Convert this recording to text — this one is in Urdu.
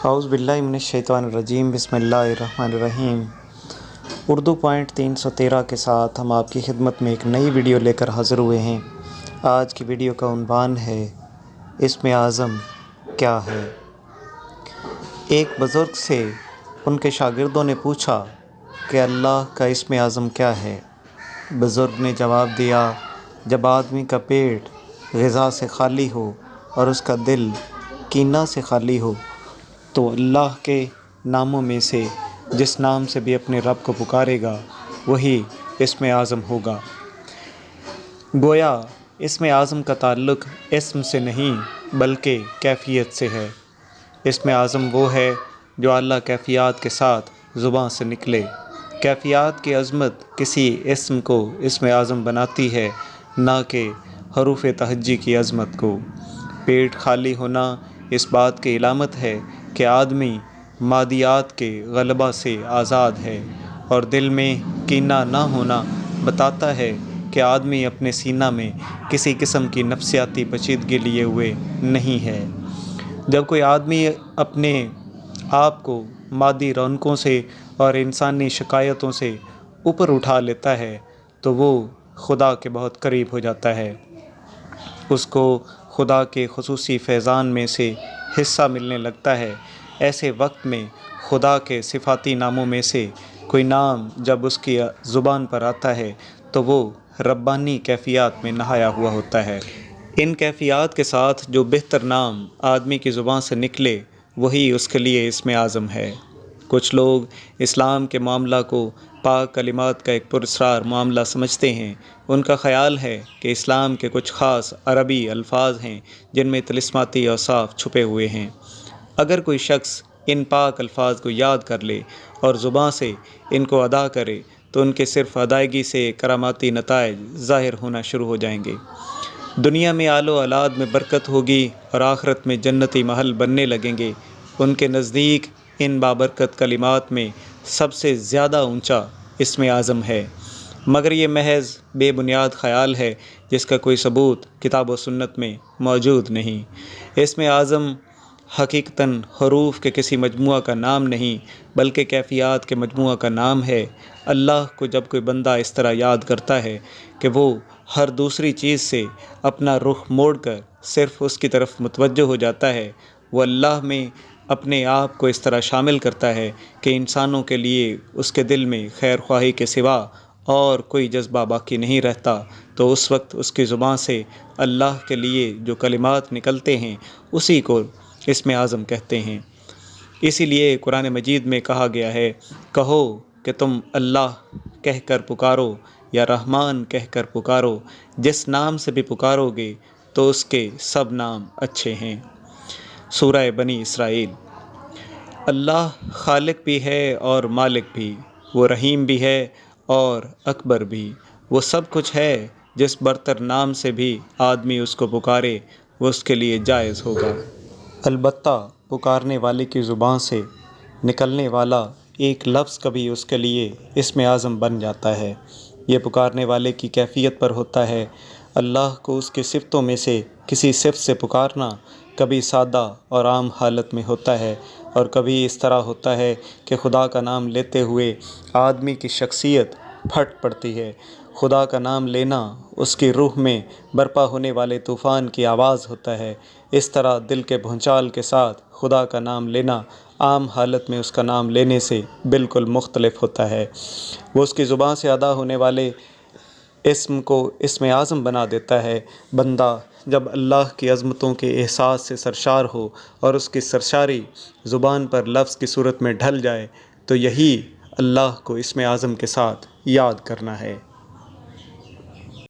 اعوذ باللہ من الشیطان الرجیم، بسم اللہ الرحمن الرحیم۔ اردو پوائنٹ 313 کے ساتھ ہم آپ کی خدمت میں ایک نئی ویڈیو لے کر حاضر ہوئے ہیں۔ آج کی ویڈیو کا عنوان ہے اسم اعظم کیا ہے۔ ایک بزرگ سے ان کے شاگردوں نے پوچھا کہ اللہ کا اسم اعظم کیا ہے؟ بزرگ نے جواب دیا، جب آدمی کا پیٹ غذا سے خالی ہو اور اس کا دل کینہ سے خالی ہو تو اللہ کے ناموں میں سے جس نام سے بھی اپنے رب کو پکارے گا وہی اسم اعظم ہوگا۔ گویا اسم اعظم کا تعلق اسم سے نہیں بلکہ کیفیت سے ہے۔ اسم اعظم وہ ہے جو اعلیٰ کیفیات کے ساتھ زباں سے نکلے۔ کیفیات کی عظمت کسی اسم کو اسم اعظم بناتی ہے، نہ کہ حروف تہجی کی عظمت کو۔ پیٹ خالی ہونا اس بات کی علامت ہے کہ آدمی مادیات کے غلبہ سے آزاد ہے، اور دل میں کینہ نہ ہونا بتاتا ہے کہ آدمی اپنے سینہ میں کسی قسم کی نفسیاتی پیچیدگی لیے ہوئے نہیں ہے۔ جب کوئی آدمی اپنے آپ کو مادی رونقوں سے اور انسانی شکایتوں سے اوپر اٹھا لیتا ہے تو وہ خدا کے بہت قریب ہو جاتا ہے۔ اس کو خدا کے خصوصی فیضان میں سے حصہ ملنے لگتا ہے۔ ایسے وقت میں خدا کے صفاتی ناموں میں سے کوئی نام جب اس کی زبان پر آتا ہے تو وہ ربانی کیفیات میں نہایا ہوا ہوتا ہے۔ ان کیفیات کے ساتھ جو بہتر نام آدمی کی زبان سے نکلے وہی اس کے لیے اسم اعظم ہے۔ کچھ لوگ اسلام کے معاملہ کو پاک کلمات کا ایک پراسرار معاملہ سمجھتے ہیں۔ ان کا خیال ہے کہ اسلام کے کچھ خاص عربی الفاظ ہیں جن میں طلسماتی اوصاف چھپے ہوئے ہیں۔ اگر کوئی شخص ان پاک الفاظ کو یاد کر لے اور زباں سے ان کو ادا کرے تو ان کے صرف ادائیگی سے کراماتی نتائج ظاہر ہونا شروع ہو جائیں گے۔ دنیا میں آل و اولاد میں برکت ہوگی اور آخرت میں جنتی محل بننے لگیں گے۔ ان کے نزدیک ان بابرکت کلمات میں سب سے زیادہ اونچا اسم اعظم ہے، مگر یہ محض بے بنیاد خیال ہے جس کا کوئی ثبوت کتاب و سنت میں موجود نہیں۔ اسم اعظم حقیقتاً حروف کے کسی مجموعہ کا نام نہیں بلکہ کیفیات کے مجموعہ کا نام ہے۔ اللہ کو جب کوئی بندہ اس طرح یاد کرتا ہے کہ وہ ہر دوسری چیز سے اپنا رخ موڑ کر صرف اس کی طرف متوجہ ہو جاتا ہے، وہ اللہ میں اپنے آپ کو اس طرح شامل کرتا ہے کہ انسانوں کے لیے اس کے دل میں خیر خواہی کے سوا اور کوئی جذبہ باقی نہیں رہتا، تو اس وقت اس کی زبان سے اللہ کے لیے جو کلمات نکلتے ہیں اسی کو اسم اعظم کہتے ہیں۔ اسی لیے قرآن مجید میں کہا گیا ہے، کہو کہ تم اللہ کہہ کر پکارو یا رحمان کہہ کر پکارو، جس نام سے بھی پکارو گے تو اس کے سب نام اچھے ہیں۔ سورہ بنی اسرائیل۔ اللہ خالق بھی ہے اور مالک بھی، وہ رحیم بھی ہے اور اکبر بھی، وہ سب کچھ ہے۔ جس برتر نام سے بھی آدمی اس کو پکارے وہ اس کے لیے جائز ہوگا۔ البتہ پکارنے والے کی زبان سے نکلنے والا ایک لفظ کبھی اس کے لیے اسم اعظم بن جاتا ہے۔ یہ پکارنے والے کی کیفیت پر ہوتا ہے۔ اللہ کو اس کی صفتوں میں سے کسی صفت سے پکارنا کبھی سادہ اور عام حالت میں ہوتا ہے اور کبھی اس طرح ہوتا ہے کہ خدا کا نام لیتے ہوئے آدمی کی شخصیت پھٹ پڑتی ہے۔ خدا کا نام لینا اس کی روح میں برپا ہونے والے طوفان کی آواز ہوتا ہے۔ اس طرح دل کے بھونچال کے ساتھ خدا کا نام لینا عام حالت میں اس کا نام لینے سے بالکل مختلف ہوتا ہے۔ وہ اس کی زبان سے ادا ہونے والے اسم کو اسم اعظم بنا دیتا ہے۔ بندہ جب اللہ کی عظمتوں کے احساس سے سرشار ہو اور اس کی سرشاری زبان پر لفظ کی صورت میں ڈھل جائے تو یہی اللہ کو اسم اعظم کے ساتھ یاد کرنا ہے۔